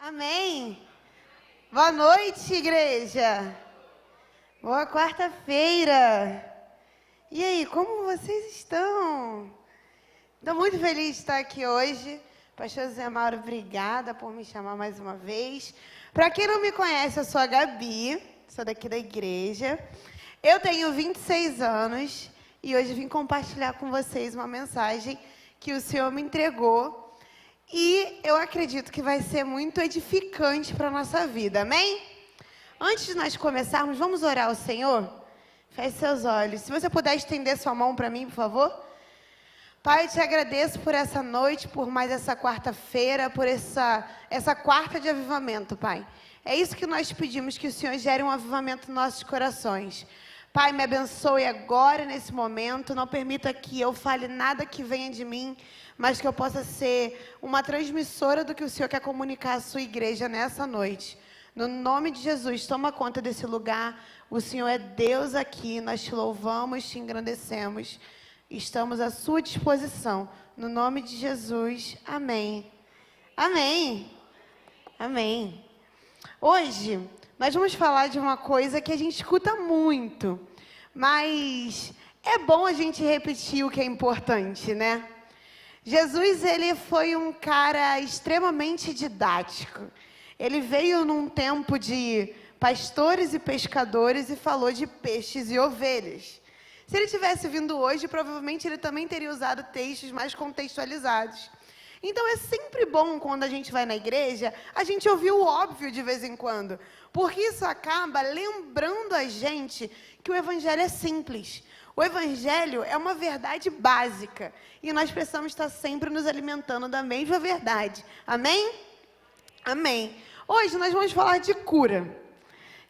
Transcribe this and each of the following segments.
Amém. Boa noite, igreja. Boa quarta-feira. E aí, como vocês estão? Estou muito feliz de estar aqui hoje. Pastor Zé Mauro, obrigada por me chamar mais uma vez. Para quem não me conhece, eu sou a Gabi, sou daqui da igreja. Eu tenho 26 anos e hoje vim compartilhar com vocês uma mensagem que o Senhor me entregou. E eu acredito que vai ser muito edificante para a nossa vida, amém? Antes de nós começarmos, vamos orar ao Senhor? Feche seus olhos. Se você puder estender sua mão para mim, por favor. Pai, eu te agradeço por essa noite, por mais essa quarta-feira, por essa quarta de avivamento, Pai. É isso que nós pedimos, que o Senhor gere um avivamento nos nossos corações. Pai, me abençoe agora, nesse momento. Não permita que eu fale nada que venha de mim, mas que eu possa ser uma transmissora do que o Senhor quer comunicar à sua igreja nessa noite. No nome de Jesus, toma conta desse lugar. O Senhor é Deus aqui. Nós te louvamos, te engrandecemos. Estamos à sua disposição. No nome de Jesus, amém. Amém. Amém. Hoje, nós vamos falar de uma coisa que a gente escuta muito, mas é bom a gente repetir o que é importante, né? Jesus, ele foi um cara extremamente didático. Ele veio num tempo de pastores e pescadores e falou de peixes e ovelhas. Se ele tivesse vindo hoje, provavelmente ele também teria usado textos mais contextualizados. Então é sempre bom, quando a gente vai na igreja, a gente ouvir o óbvio de vez em quando. Porque isso acaba lembrando a gente que o evangelho é simples. O evangelho é uma verdade básica. E nós precisamos estar sempre nos alimentando da mesma verdade. Amém? Amém. Hoje nós vamos falar de cura.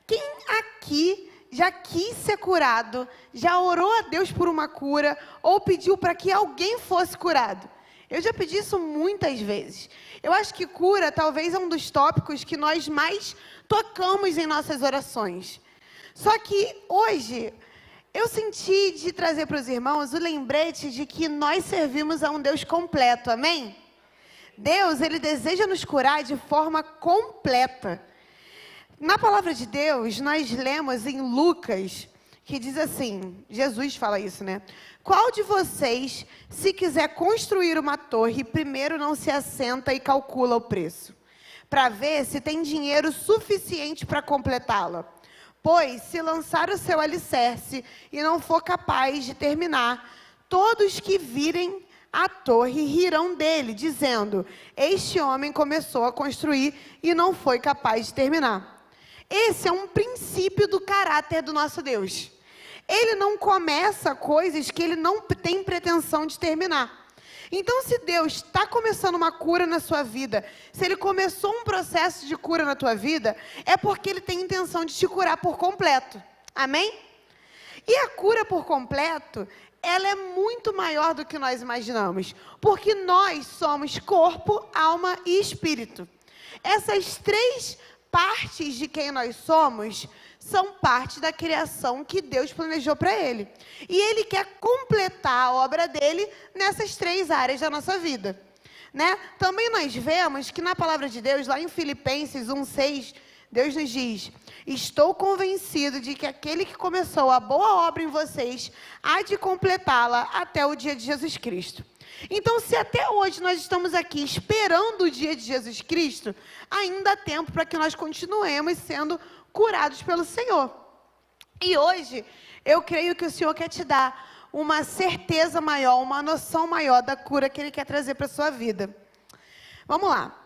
Quem aqui já quis ser curado, já orou a Deus por uma cura, ou pediu para que alguém fosse curado? Eu já pedi isso muitas vezes. Eu acho que cura talvez é um dos tópicos que nós mais tocamos em nossas orações. Só que hoje eu senti de trazer para os irmãos o lembrete de que nós servimos a um Deus completo, amém? Deus, ele deseja nos curar de forma completa. Na palavra de Deus, nós lemos em Lucas, que diz assim, Jesus fala isso, né? Qual de vocês, se quiser construir uma torre, primeiro não se assenta e calcula o preço, para ver se tem dinheiro suficiente para completá-la? Pois, se lançar o seu alicerce e não for capaz de terminar, todos que virem a torre rirão dele, dizendo: este homem começou a construir e não foi capaz de terminar. Esse é um princípio do caráter do nosso Deus. Ele não começa coisas que ele não tem pretensão de terminar. Então, se Deus está começando uma cura na sua vida, se Ele começou um processo de cura na tua vida, é porque Ele tem intenção de te curar por completo. Amém? E a cura por completo, ela é muito maior do que nós imaginamos. Porque nós somos corpo, alma e espírito. Essas três partes de quem nós somos são parte da criação que Deus planejou para Ele. E Ele quer completar a obra dEle nessas três áreas da nossa vida, né? Também nós vemos que na palavra de Deus, lá em Filipenses 1:6, Deus nos diz: estou convencido de que aquele que começou a boa obra em vocês há de completá-la até o dia de Jesus Cristo. Então, se até hoje nós estamos aqui esperando o dia de Jesus Cristo, ainda há tempo para que nós continuemos sendo curados pelo Senhor. E hoje, eu creio que o Senhor quer te dar uma certeza maior, uma noção maior da cura que Ele quer trazer para a sua vida. Vamos lá.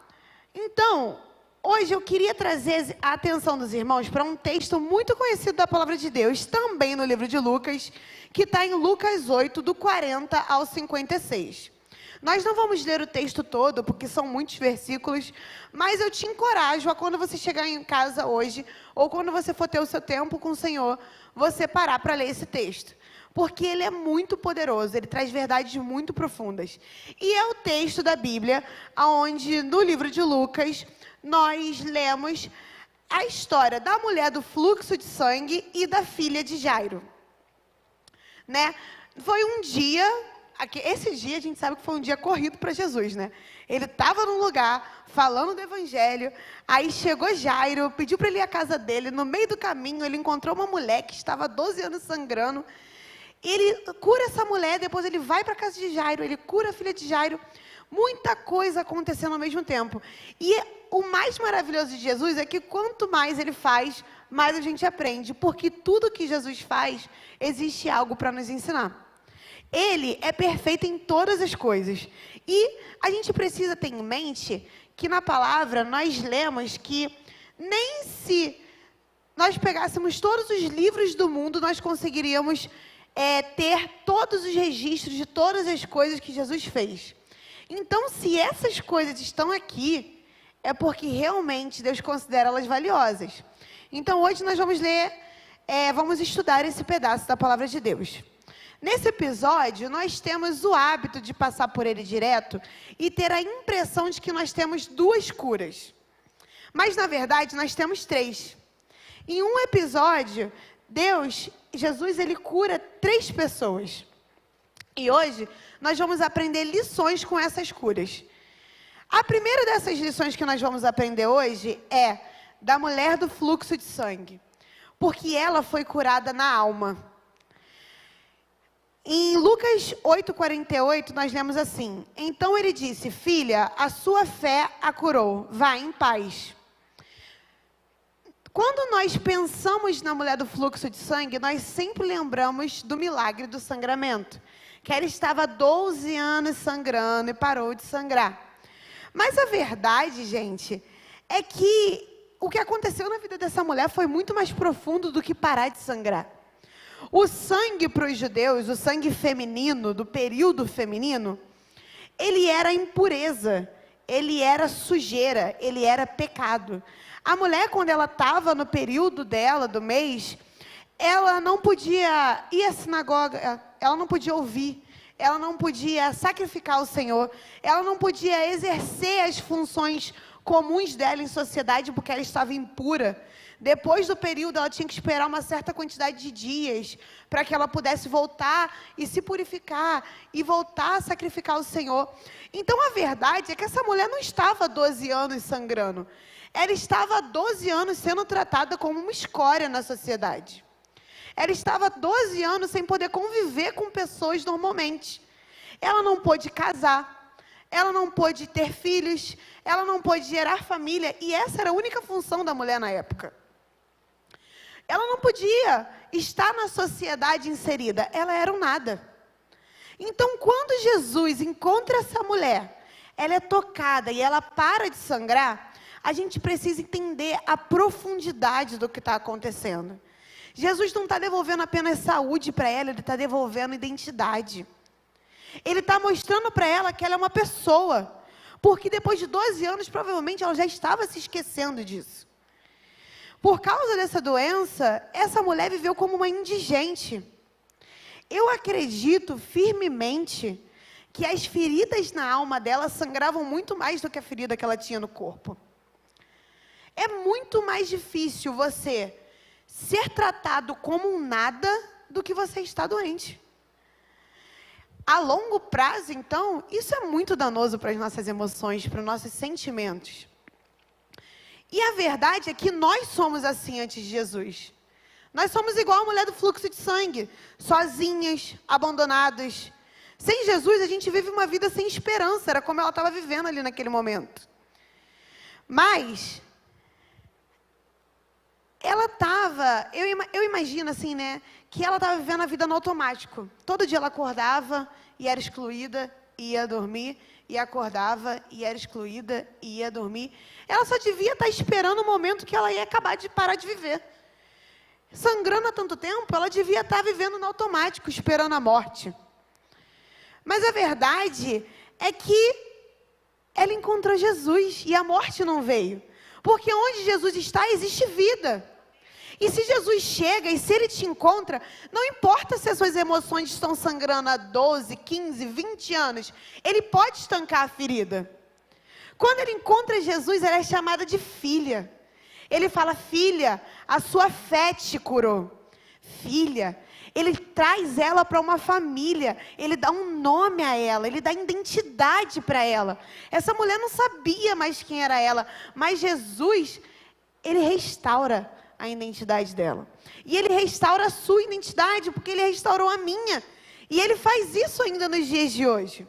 Então, hoje eu queria trazer a atenção dos irmãos para um texto muito conhecido da palavra de Deus, também no livro de Lucas, que está em Lucas 8, do 40 ao 56. Nós não vamos ler o texto todo, porque são muitos versículos, mas eu te encorajo a, quando você chegar em casa hoje, ou quando você for ter o seu tempo com o Senhor, você parar para ler esse texto. Porque ele é muito poderoso, ele traz verdades muito profundas. E é o texto da Bíblia, onde no livro de Lucas, nós lemos a história da mulher do fluxo de sangue e da filha de Jairo. Né? Foi um dia, esse dia a gente sabe que foi um dia corrido para Jesus, né? Ele estava num lugar, falando do evangelho, aí chegou Jairo, pediu para ele ir à casa dele, no meio do caminho ele encontrou uma mulher que estava há 12 anos sangrando, ele cura essa mulher, depois ele vai para a casa de Jairo, ele cura a filha de Jairo, muita coisa acontecendo ao mesmo tempo. E o mais maravilhoso de Jesus é que quanto mais ele faz, mais a gente aprende, porque tudo que Jesus faz, existe algo para nos ensinar. Ele é perfeito em todas as coisas. E a gente precisa ter em mente que na palavra nós lemos que nem se nós pegássemos todos os livros do mundo, nós conseguiríamos ter todos os registros de todas as coisas que Jesus fez. Então, se essas coisas estão aqui, é porque realmente Deus considera elas valiosas. Então, hoje nós vamos ler, vamos estudar esse pedaço da palavra de Deus. Nesse episódio, nós temos o hábito de passar por ele direto e ter a impressão de que nós temos 2 curas. Mas, na verdade, nós temos 3. Em um episódio, Jesus, ele cura 3 pessoas. E hoje, nós vamos aprender lições com essas curas. A primeira dessas lições que nós vamos aprender hoje é da mulher do fluxo de sangue. Porque ela foi curada na alma. Em Lucas 8,48, nós lemos assim: então ele disse, filha, a sua fé a curou, vá em paz. Quando nós pensamos na mulher do fluxo de sangue, nós sempre lembramos do milagre do sangramento. Que ela estava 12 anos sangrando e parou de sangrar. Mas a verdade, gente, é que o que aconteceu na vida dessa mulher foi muito mais profundo do que parar de sangrar. O sangue para os judeus, o sangue feminino, do período feminino, ele era impureza, ele era sujeira, ele era pecado. A mulher, quando ela estava no período dela, do mês, ela não podia ir à sinagoga, ela não podia ouvir, ela não podia sacrificar o Senhor, ela não podia exercer as funções comuns dela em sociedade, porque ela estava impura. Depois do período, ela tinha que esperar uma certa quantidade de dias para que ela pudesse voltar e se purificar e voltar a sacrificar o Senhor. Então, a verdade é que essa mulher não estava 12 anos sangrando. Ela estava 12 anos sendo tratada como uma escória na sociedade. Ela estava 12 anos sem poder conviver com pessoas normalmente. Ela não pôde casar, ela não pôde ter filhos, ela não pôde gerar família, e essa era a única função da mulher na época. Ela não podia estar na sociedade inserida, ela era um nada. Então, quando Jesus encontra essa mulher, ela é tocada e ela para de sangrar, a gente precisa entender a profundidade do que está acontecendo. Jesus não está devolvendo apenas saúde para ela, ele está devolvendo identidade. Ele está mostrando para ela que ela é uma pessoa, porque depois de 12 anos, provavelmente ela já estava se esquecendo disso. Por causa dessa doença, essa mulher viveu como uma indigente. Eu acredito firmemente que as feridas na alma dela sangravam muito mais do que a ferida que ela tinha no corpo. É muito mais difícil você ser tratado como um nada do que você estar doente. A longo prazo, então, isso é muito danoso para as nossas emoções, para os nossos sentimentos. E a verdade é que nós somos assim antes de Jesus. Nós somos igual a mulher do fluxo de sangue, sozinhas, abandonadas. Sem Jesus, a gente vive uma vida sem esperança, era como ela estava vivendo ali naquele momento. Mas ela estava, eu imagino assim, né, que ela estava vivendo a vida no automático. Todo dia ela acordava e era excluída, ia dormir, e acordava e era excluída e ia dormir. Ela só devia estar esperando o momento que ela ia acabar de parar de viver. Sangrando há tanto tempo, ela devia estar vivendo no automático, esperando a morte. Mas a verdade é que ela encontrou Jesus e a morte não veio. Porque onde Jesus está, existe vida. E se Jesus chega e se ele te encontra, não importa se as suas emoções estão sangrando há 12, 15, 20 anos, ele pode estancar a ferida. Quando ele encontra Jesus, ela é chamada de filha. Ele fala, filha, a sua fé te curou. Filha, Ele traz ela para uma família, ele dá um nome a ela, ele dá identidade para ela. Essa mulher não sabia mais quem era ela, mas Jesus, ele restaura a identidade dela. E ele restaura a sua identidade, porque ele restaurou a minha. E ele faz isso ainda nos dias de hoje.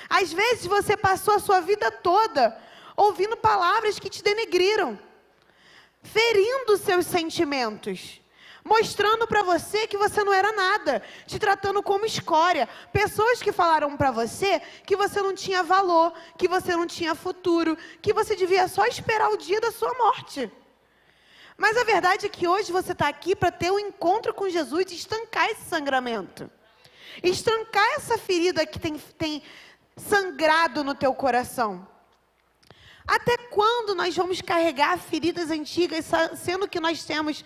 Às vezes você passou a sua vida toda ouvindo palavras que te denegriram, ferindo seus sentimentos, mostrando para você que você não era nada, te tratando como escória. Pessoas que falaram para você que você não tinha valor, que você não tinha futuro, que você devia só esperar o dia da sua morte. Mas a verdade é que hoje você está aqui para ter um encontro com Jesus e estancar esse sangramento. Estancar essa ferida que tem sangrado no teu coração. Até quando nós vamos carregar feridas antigas, sendo que nós temos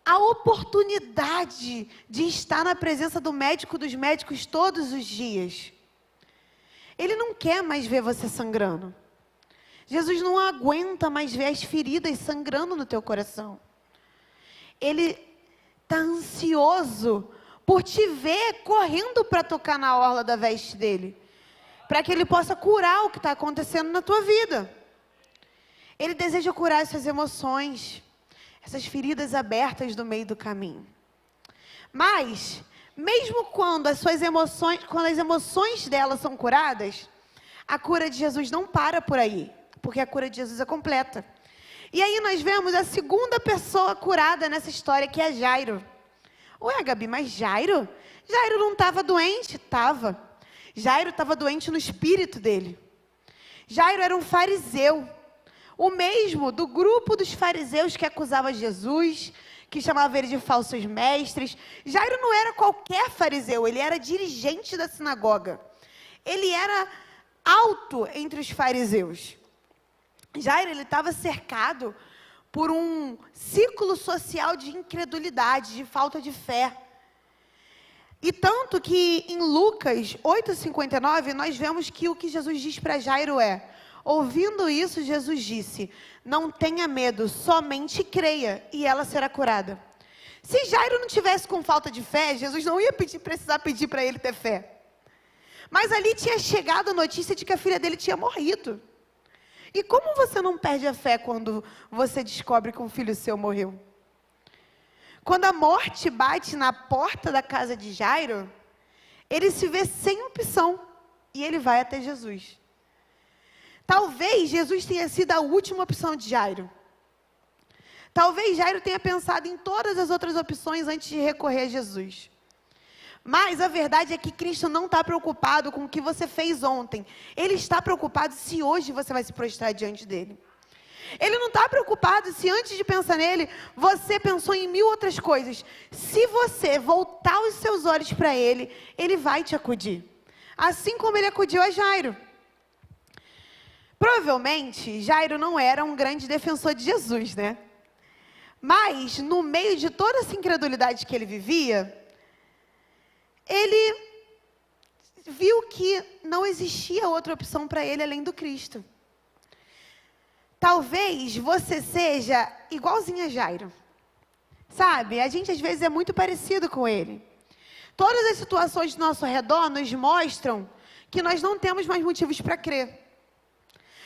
a oportunidade de estar na presença do médico dos médicos todos os dias? Ele não quer mais ver você sangrando. Jesus não aguenta mais ver as feridas sangrando no teu coração. Ele está ansioso por te ver correndo para tocar na orla da veste dele, para que ele possa curar o que está acontecendo na tua vida. Ele deseja curar essas emoções, essas feridas abertas do meio do caminho. Mas, mesmo quando as emoções dela são curadas, a cura de Jesus não para por aí, porque a cura de Jesus é completa. E aí nós vemos a segunda pessoa curada nessa história, que é Jairo. Ué, Gabi, mas Jairo? Jairo não estava doente? Estava. Jairo estava doente no espírito dele. Jairo era um fariseu. O mesmo do grupo dos fariseus que acusava Jesus, que chamava ele de falsos mestres. Jairo não era qualquer fariseu, ele era dirigente da sinagoga. Ele era alto entre os fariseus. Jairo, ele estava cercado por um ciclo social de incredulidade, de falta de fé. E tanto que em Lucas 8,59, nós vemos que o que Jesus diz para Jairo é: ouvindo isso, Jesus disse, não tenha medo, somente creia, e ela será curada. Se Jairo não tivesse com falta de fé, Jesus não ia precisar pedir para ele ter fé. Mas ali tinha chegado a notícia de que a filha dele tinha morrido. E como você não perde a fé quando você descobre que um filho seu morreu? Quando a morte bate na porta da casa de Jairo, ele se vê sem opção e ele vai até Jesus. Talvez Jesus tenha sido a última opção de Jairo. Talvez Jairo tenha pensado em todas as outras opções antes de recorrer a Jesus. Mas a verdade é que Cristo não está preocupado com o que você fez ontem. Ele está preocupado se hoje você vai se prostrar diante dele. Ele não está preocupado se antes de pensar nele, você pensou em 1000 outras coisas. Se você voltar os seus olhos para ele, ele vai te acudir. Assim como ele acudiu a Jairo. Provavelmente, Jairo não era um grande defensor de Jesus, né? Mas, no meio de toda essa incredulidade que ele vivia, ele viu que não existia outra opção para ele além do Cristo. Talvez você seja igualzinho a Jairo. Sabe, a gente às vezes é muito parecido com ele. Todas as situações do nosso redor nos mostram que nós não temos mais motivos para crer.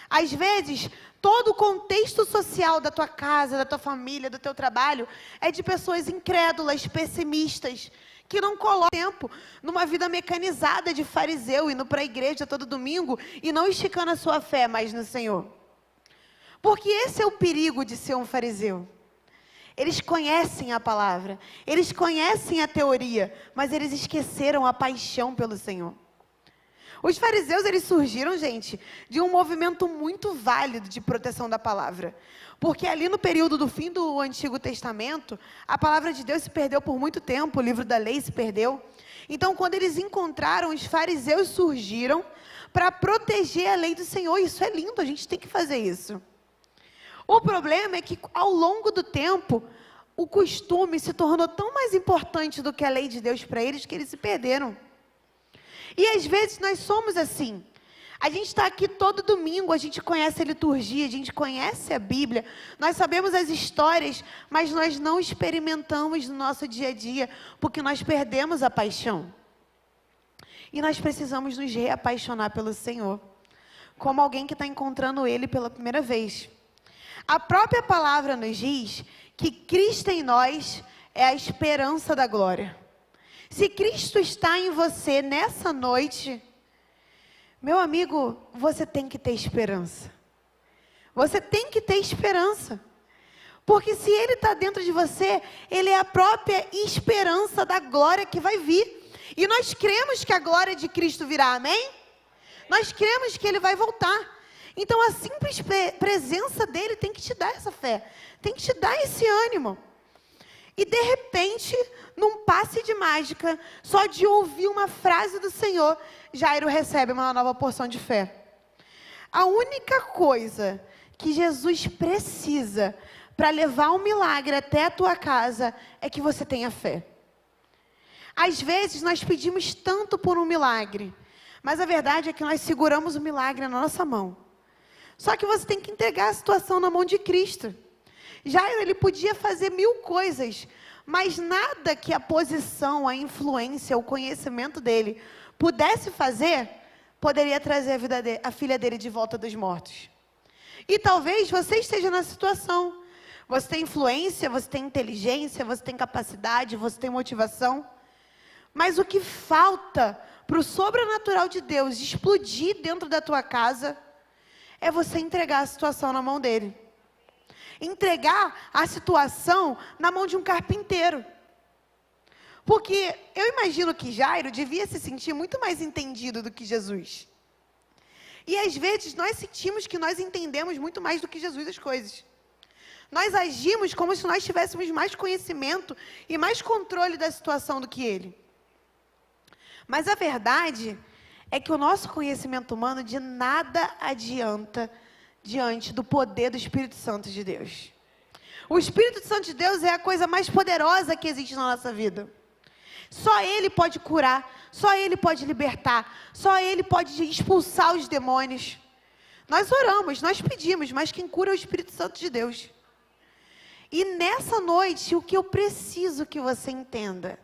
Às vezes, todo o contexto social da tua casa, da tua família, do teu trabalho, é de pessoas incrédulas, pessimistas, que não colocam tempo numa vida mecanizada de fariseu, indo para a igreja todo domingo e não esticando a sua fé mais no Senhor. Porque esse é o perigo de ser um fariseu. Eles conhecem a palavra, eles conhecem a teoria, mas eles esqueceram a paixão pelo Senhor. Os fariseus, eles surgiram, gente, de um movimento muito válido de proteção da palavra. Porque ali no período do fim do Antigo Testamento, a palavra de Deus se perdeu por muito tempo, o livro da lei se perdeu. Então, quando eles encontraram, os fariseus surgiram para proteger a lei do Senhor. Isso é lindo, a gente tem que fazer isso. O problema é que, ao longo do tempo, o costume se tornou tão mais importante do que a lei de Deus para eles, que eles se perderam. E às vezes nós somos assim. A gente está aqui todo domingo, a gente conhece a liturgia, a gente conhece a Bíblia, nós sabemos as histórias, mas nós não experimentamos no nosso dia a dia, porque nós perdemos a paixão. E nós precisamos nos reapaixonar pelo Senhor, como alguém que está encontrando Ele pela primeira vez. A própria palavra nos diz que Cristo em nós é a esperança da glória. Se Cristo está em você nessa noite, meu amigo, você tem que ter esperança. Você tem que ter esperança. Porque se Ele está dentro de você, Ele é a própria esperança da glória que vai vir. E nós cremos que a glória de Cristo virá, amém? Nós cremos que Ele vai voltar. Então a simples presença dEle tem que te dar essa fé. Tem que te dar esse ânimo. E de repente, num passe de mágica, só de ouvir uma frase do Senhor, Jairo recebe uma nova porção de fé. A única coisa que Jesus precisa para levar um milagre até a tua casa é que você tenha fé. Às vezes nós pedimos tanto por um milagre, mas a verdade é que nós seguramos o milagre na nossa mão. Só que você tem que entregar a situação na mão de Cristo. Jairo, ele podia fazer 1000 coisas, mas nada que a posição, a influência, o conhecimento dele pudesse fazer, poderia trazer a filha dele de volta dos mortos. E talvez você esteja na situação. Você tem influência, você tem inteligência, você tem capacidade, você tem motivação. Mas o que falta para o sobrenatural de Deus explodir dentro da tua casa é você entregar a situação na mão dele. Entregar a situação na mão de um carpinteiro. Porque eu imagino que Jairo devia se sentir muito mais entendido do que Jesus. E às vezes nós sentimos que nós entendemos muito mais do que Jesus as coisas. Nós agimos como se nós tivéssemos mais conhecimento e mais controle da situação do que ele. Mas a verdade é que o nosso conhecimento humano de nada adianta diante do poder do Espírito Santo de Deus. O Espírito Santo de Deus é a coisa mais poderosa que existe na nossa vida. Só Ele pode curar, só Ele pode libertar, só Ele pode expulsar os demônios. Nós oramos, nós pedimos, mas quem cura é o Espírito Santo de Deus. E nessa noite, o que eu preciso que você entenda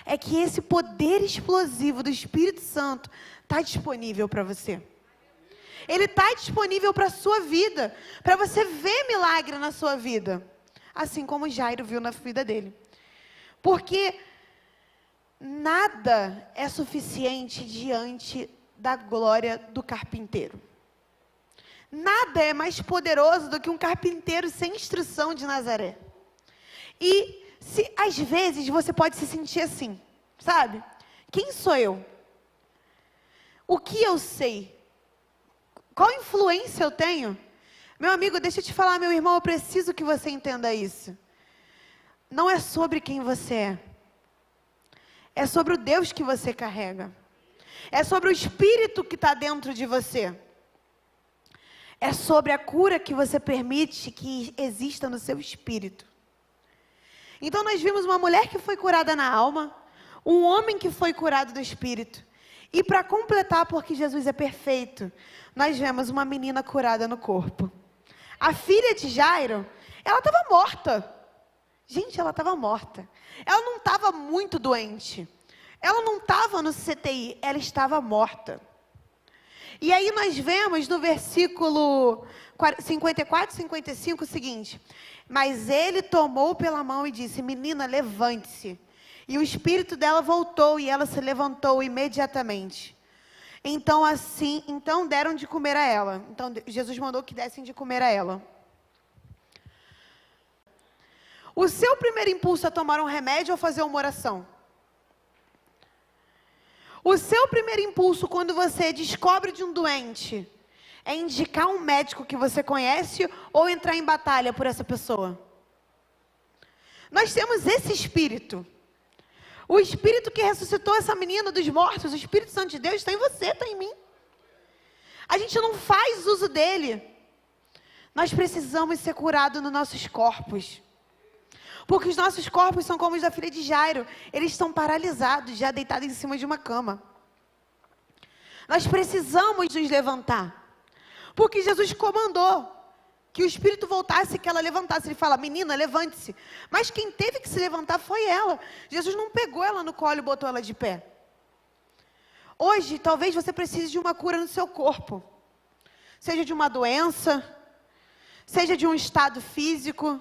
é que esse poder explosivo do Espírito Santo está disponível para você. Ele está disponível para a sua vida, para você ver milagre na sua vida. Assim como Jairo viu na vida dele. Porque nada é suficiente diante da glória do carpinteiro. Nada é mais poderoso do que um carpinteiro sem instrução de Nazaré. E às vezes você pode se sentir assim, sabe? Quem sou eu? O que eu sei? Qual influência eu tenho? Meu amigo, deixa eu te falar, meu irmão, eu preciso que você entenda isso. Não é sobre quem você é. É sobre o Deus que você carrega. É sobre o Espírito que está dentro de você. É sobre a cura que você permite que exista no seu espírito. Então nós vimos uma mulher que foi curada na alma, um homem que foi curado do espírito. E para completar, porque Jesus é perfeito, nós vemos uma menina curada no corpo. A filha de Jairo, ela estava morta. Gente, ela estava morta. Ela não estava muito doente. Ela não estava no CTI, ela estava morta. E aí nós vemos no versículo 54 e 55 o seguinte: mas ele tomou pela mão e disse: menina, levante-se. E o espírito dela voltou e ela se levantou imediatamente. Então deram de comer a ela. Então Jesus mandou que dessem de comer a ela. O seu primeiro impulso é tomar um remédio ou fazer uma oração? O seu primeiro impulso quando você descobre de um doente é indicar um médico que você conhece ou entrar em batalha por essa pessoa? Nós temos esse espírito. O espírito que ressuscitou essa menina dos mortos, o Espírito Santo de Deus está em você, está em mim. A gente não faz uso dele. Nós precisamos ser curados nos nossos corpos. Porque os nossos corpos são como os da filha de Jairo. Eles estão paralisados, já deitados em cima de uma cama. Nós precisamos nos levantar. Porque Jesus comandou que o espírito voltasse e que ela levantasse. Ele fala, menina, levante-se. Mas quem teve que se levantar foi ela. Jesus não pegou ela no colo e botou ela de pé. Hoje, talvez você precise de uma cura no seu corpo. Seja de uma doença, seja de um estado físico,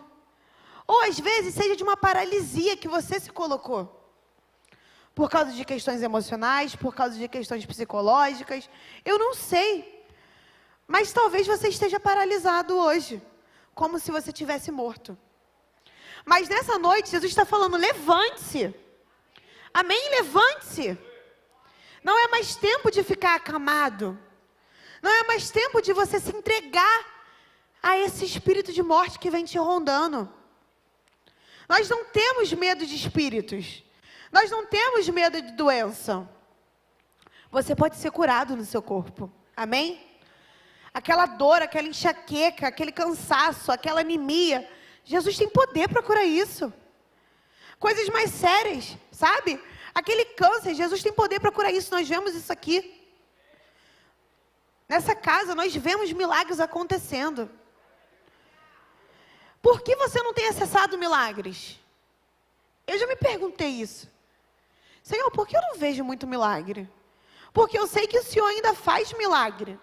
ou às vezes seja de uma paralisia que você se colocou. Por causa de questões emocionais, por causa de questões psicológicas, eu não sei. Mas talvez você esteja paralisado hoje, como se você tivesse morto. Mas nessa noite, Jesus está falando, levante-se. Amém? Levante-se. Não é mais tempo de ficar acamado. Não é mais tempo de você se entregar a esse espírito de morte que vem te rondando. Nós não temos medo de espíritos. Nós não temos medo de doença. Você pode ser curado no seu corpo. Amém? Aquela dor, aquela enxaqueca, aquele cansaço, aquela anemia. Jesus tem poder para curar isso. Coisas mais sérias, sabe? Aquele câncer, Jesus tem poder para curar isso. Nós vemos isso aqui. Nessa casa, nós vemos milagres acontecendo. Por que você não tem acessado milagres? Eu já me perguntei isso. Senhor, por que eu não vejo muito milagre? Porque eu sei que o Senhor ainda faz milagre.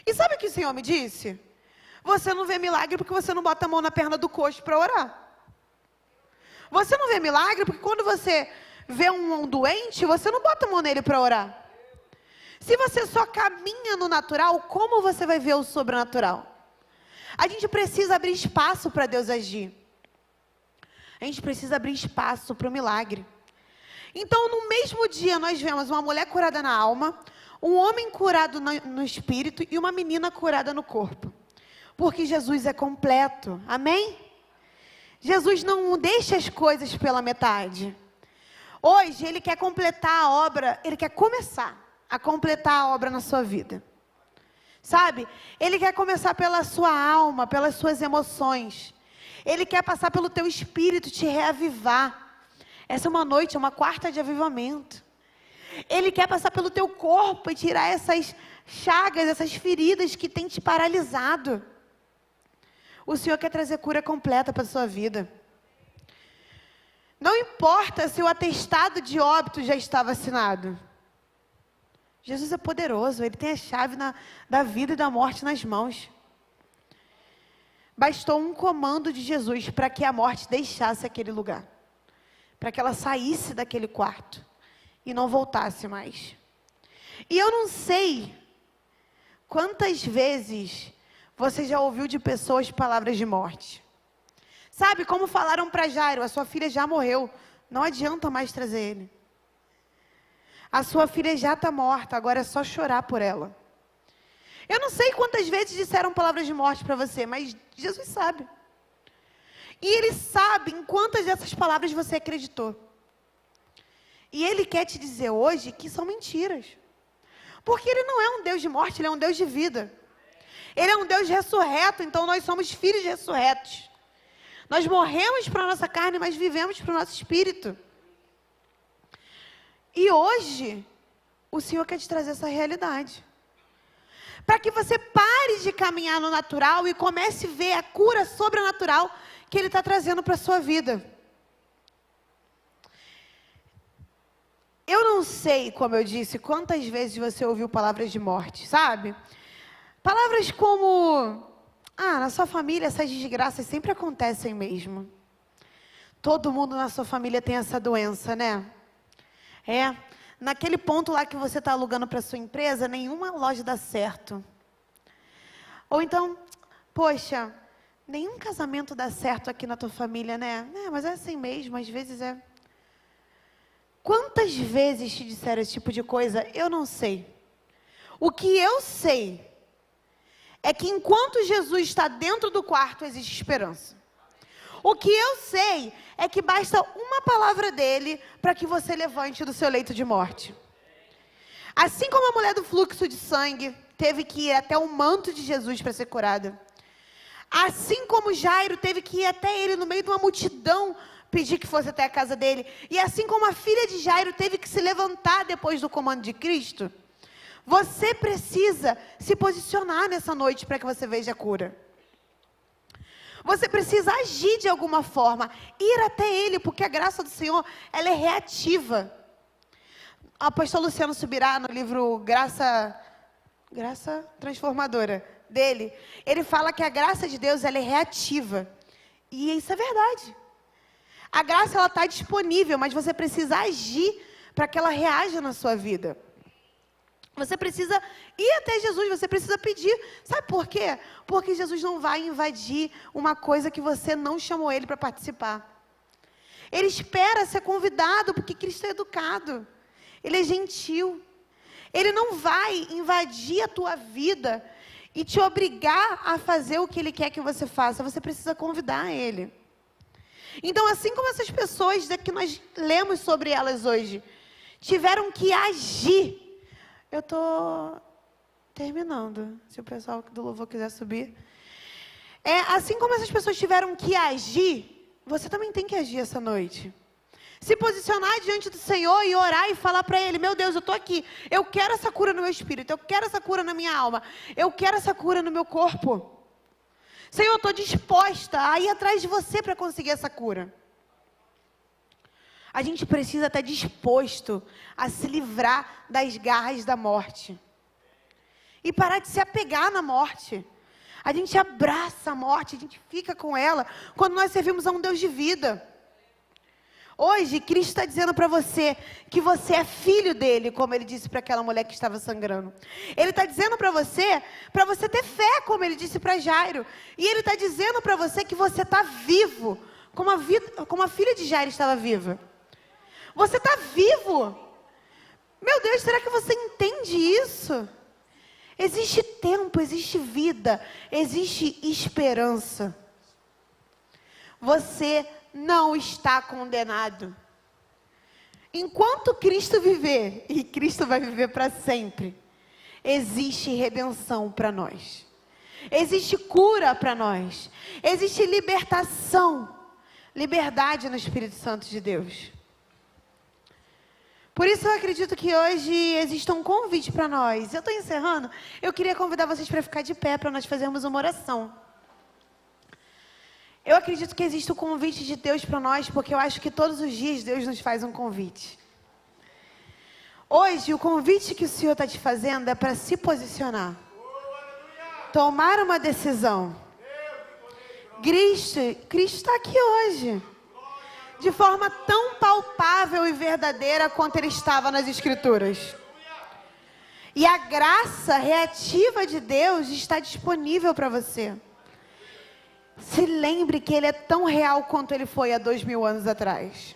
E sabe o que o Senhor me disse? Você não vê milagre porque você não bota a mão na perna do coxo para orar. Você não vê milagre porque quando você vê um doente, você não bota a mão nele para orar. Se você só caminha no natural, como você vai ver o sobrenatural? A gente precisa abrir espaço para Deus agir. A gente precisa abrir espaço para o milagre. Então, no mesmo dia, nós vemos uma mulher curada na alma, um homem curado no espírito e uma menina curada no corpo. Porque Jesus é completo. Amém? Jesus não deixa as coisas pela metade. Hoje, Ele quer completar a obra, Ele quer começar a completar a obra na sua vida. Sabe? Ele quer começar pela sua alma, pelas suas emoções. Ele quer passar pelo teu espírito, te reavivar. Essa é uma noite, é uma quarta de avivamento. Ele quer passar pelo teu corpo e tirar essas chagas, essas feridas que têm te paralisado. O Senhor quer trazer cura completa para a sua vida. Não importa se o atestado de óbito já está vacinado. Jesus é poderoso, Ele tem a chave da vida e da morte nas mãos. Bastou um comando de Jesus para que a morte deixasse aquele lugar. Para que ela saísse daquele quarto e não voltasse mais. E eu não sei quantas vezes você já ouviu de pessoas palavras de morte. Sabe, como falaram para Jairo, a sua filha já morreu, não adianta mais trazer ele. A sua filha já está morta, agora é só chorar por ela. Eu não sei quantas vezes disseram palavras de morte para você, mas Jesus sabe. E Ele sabe em quantas dessas palavras você acreditou. E Ele quer te dizer hoje que são mentiras. Porque Ele não é um Deus de morte, Ele é um Deus de vida. Ele é um Deus ressurreto, então nós somos filhos ressurretos. Nós morremos para a nossa carne, mas vivemos para o nosso espírito. E hoje, o Senhor quer te trazer essa realidade. Para que você pare de caminhar no natural e comece a ver a cura sobrenatural que Ele está trazendo para a sua vida. Eu não sei, como eu disse, quantas vezes você ouviu palavras de morte, sabe? Palavras como, na sua família essas desgraças sempre acontecem mesmo. Todo mundo na sua família tem essa doença, né? Naquele ponto lá que você está alugando para sua empresa, nenhuma loja dá certo. Ou então, poxa, nenhum casamento dá certo aqui na tua família, né? Mas é assim mesmo, às vezes é. Quantas vezes te disseram esse tipo de coisa? Eu não sei. O que eu sei é que enquanto Jesus está dentro do quarto, existe esperança. O que eu sei é que basta uma palavra dele para que você levante do seu leito de morte. Assim como a mulher do fluxo de sangue teve que ir até o manto de Jesus para ser curada. Assim como Jairo teve que ir até ele no meio de uma multidão, pedir que fosse até a casa dele. E assim como a filha de Jairo teve que se levantar depois do comando de Cristo, Você precisa se posicionar nessa noite para que você veja a cura. Você precisa agir de alguma forma, ir até Ele, porque a graça do Senhor, ela é reativa. O pastor Luciano Subirá, no livro Graça Transformadora dele, ele fala que a graça de Deus, ela é reativa. E isso é verdade. A graça, ela está disponível, mas você precisa agir para que ela reaja na sua vida. Você precisa ir até Jesus, você precisa pedir. Sabe por quê? Porque Jesus não vai invadir uma coisa que você não chamou Ele para participar. Ele espera ser convidado, porque Cristo é educado. Ele é gentil. Ele não vai invadir a tua vida e te obrigar a fazer o que Ele quer que você faça. Você precisa convidar Ele. Então, assim como essas pessoas que nós lemos sobre elas hoje, tiveram que agir. Eu estou terminando, se o pessoal do louvor quiser subir. Assim como essas pessoas tiveram que agir, você também tem que agir essa noite. Se posicionar diante do Senhor e orar e falar para Ele: meu Deus, eu estou aqui, eu quero essa cura no meu espírito, eu quero essa cura na minha alma, eu quero essa cura no meu corpo. Senhor, eu estou disposta a ir atrás de você para conseguir essa cura. A gente precisa estar disposto a se livrar das garras da morte. E parar de se apegar na morte. A gente abraça a morte, a gente fica com ela quando nós servimos a um Deus de vida. Hoje, Cristo está dizendo para você que você é filho dele, como ele disse para aquela mulher que estava sangrando. Ele está dizendo para você ter fé, como ele disse para Jairo. E ele está dizendo para você que você está vivo, como a filha de Jairo estava viva. Você está vivo. Meu Deus, será que você entende isso? Existe tempo, existe vida, existe esperança. Você não está condenado. Enquanto Cristo viver, e Cristo vai viver para sempre, existe redenção para nós. Existe cura para nós. Existe libertação, liberdade no Espírito Santo de Deus. Por isso eu acredito que hoje existe um convite para nós. Eu estou encerrando. Eu queria convidar vocês para ficar de pé, para nós fazermos uma oração. Eu acredito que existe o convite de Deus para nós, porque eu acho que todos os dias Deus nos faz um convite. Hoje, o convite que o Senhor está te fazendo é para se posicionar. Tomar uma decisão. Cristo está aqui hoje. De forma tão palpável e verdadeira quanto ele estava nas Escrituras. E a graça reativa de Deus está disponível para você. Se lembre que Ele é tão real quanto Ele foi há 2000 anos atrás.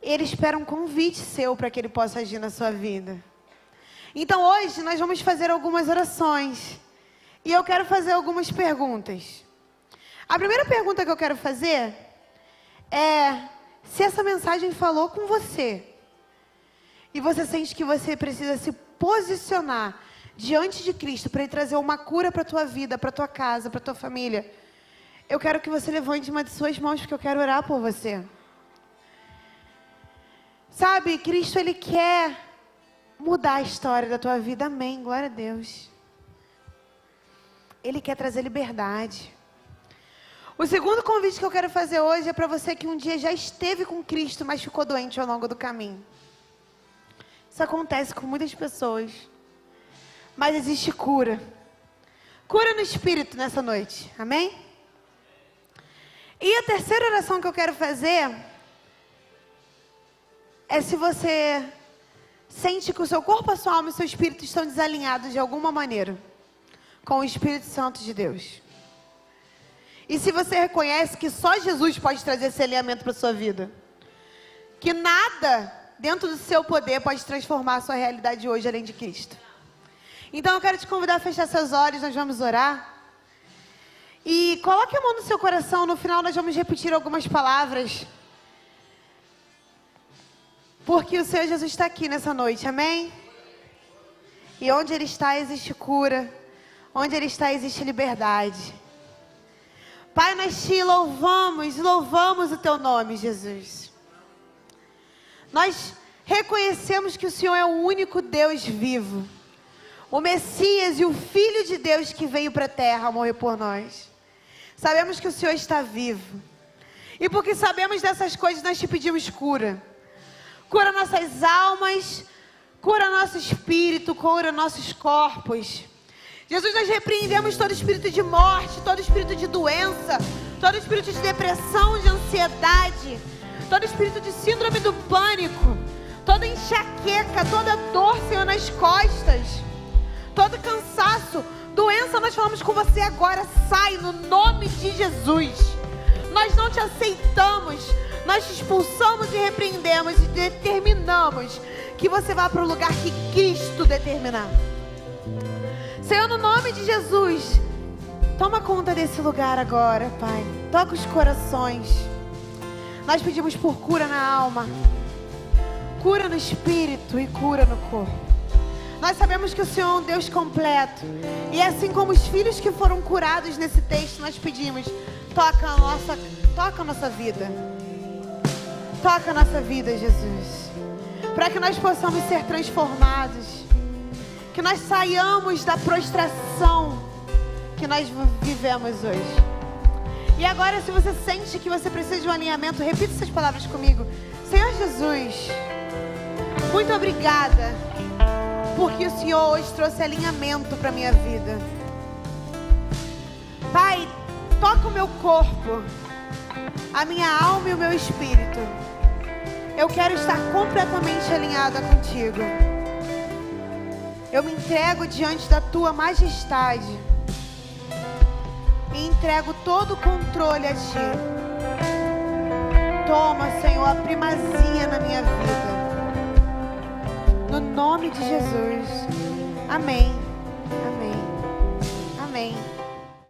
Ele espera um convite seu para que Ele possa agir na sua vida. Então hoje nós vamos fazer algumas orações. E eu quero fazer algumas perguntas. A primeira pergunta que eu quero fazer se essa mensagem falou com você e você sente que você precisa se posicionar diante de Cristo para Ele trazer uma cura para a tua vida, para a tua casa, para a tua família, eu quero que você levante uma de suas mãos, porque eu quero orar por você. Sabe, Cristo, Ele quer mudar a história da tua vida, amém, glória a Deus. Ele quer trazer liberdade. O segundo convite que eu quero fazer hoje é para você que um dia já esteve com Cristo, mas ficou doente ao longo do caminho. Isso acontece com muitas pessoas. Mas existe cura. Cura no Espírito nessa noite. Amém? E a terceira oração que eu quero fazer é se você sente que o seu corpo, a sua alma e o seu espírito estão desalinhados de alguma maneira com o Espírito Santo de Deus. E se você reconhece que só Jesus pode trazer esse alinhamento para a sua vida. Que nada dentro do seu poder pode transformar a sua realidade hoje além de Cristo. Então eu quero te convidar a fechar seus olhos, nós vamos orar. E coloque a mão no seu coração, no final nós vamos repetir algumas palavras. Porque o Senhor Jesus está aqui nessa noite, amém? E onde Ele está existe cura, onde Ele está existe liberdade. Pai, nós te louvamos o Teu nome, Jesus. Nós reconhecemos que o Senhor é o único Deus vivo, o Messias e o Filho de Deus que veio para a terra morrer por nós. Sabemos que o Senhor está vivo. E porque sabemos dessas coisas, nós te pedimos cura. Cura nossas almas, cura nosso espírito, cura nossos corpos. Jesus, nós repreendemos todo espírito de morte, todo espírito de doença, todo espírito de depressão, de ansiedade, todo espírito de síndrome do pânico, toda enxaqueca, toda dor, Senhor, nas costas, todo cansaço, doença, nós falamos com você agora, sai no nome de Jesus. Nós não te aceitamos, nós te expulsamos e repreendemos e determinamos que você vá para o lugar que Cristo determinar. Senhor, no nome de Jesus, toma conta desse lugar agora, Pai. Toca os corações. Nós pedimos por cura na alma, cura no espírito e cura no corpo. Nós sabemos que o Senhor é um Deus completo. E assim como os filhos que foram curados nesse texto, nós pedimos, toca a nossa vida. Toca a nossa vida, Jesus. Para que nós possamos ser transformados. Que nós saiamos da prostração que nós vivemos hoje. E agora, se você sente que você precisa de um alinhamento, repita essas palavras comigo. Senhor Jesus, muito obrigada, porque o Senhor hoje trouxe alinhamento para a minha vida. Pai, toca o meu corpo, a minha alma e o meu espírito. Eu quero estar completamente alinhada contigo. Eu me entrego diante da tua majestade e entrego todo o controle a ti. Toma, Senhor, a primazia na minha vida. No nome de Jesus. Amém. Amém. Amém.